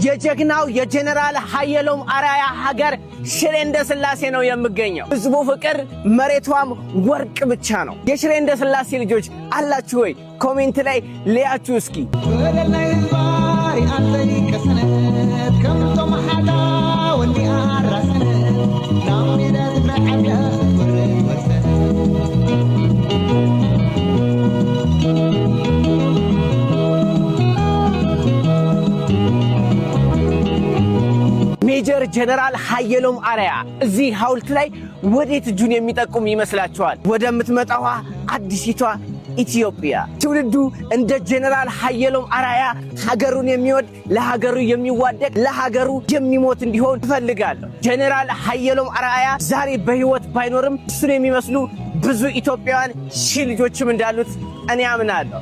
የጀግናው የጀነራል ኃይሎም አርአያ ሀገር ሽሬ እንዳስላሴ ነው የምገኘው። ህዝቡ ፍቅር መሬቷም ወርቅ ብቻ ነው። የሽሬ እንዳስላሴ ልጆች አላችሁ ወይ? ኮሜንት ላይ ለያችሁ እስኪ። ሜጀር ጀነራል ኃይሎም አርአያ እዚህ ሐውልት ላይ ወዴት እጁን የሚጠቁም ይመስላችኋል? ወደምትመጣዋ አዲሲቷ ኢትዮጵያ። ትውልዱ እንደ ጀነራል ኃይሎም አርአያ ሀገሩን የሚወድ ለሀገሩ የሚዋደቅ ለሀገሩ የሚሞት እንዲሆን እፈልጋለሁ። ጀነራል ኃይሎም አርአያ ዛሬ በህይወት ባይኖርም እሱን የሚመስሉ ብዙ ኢትዮጵያውያን ሺህ ልጆችም እንዳሉት እኔ አምናለሁ።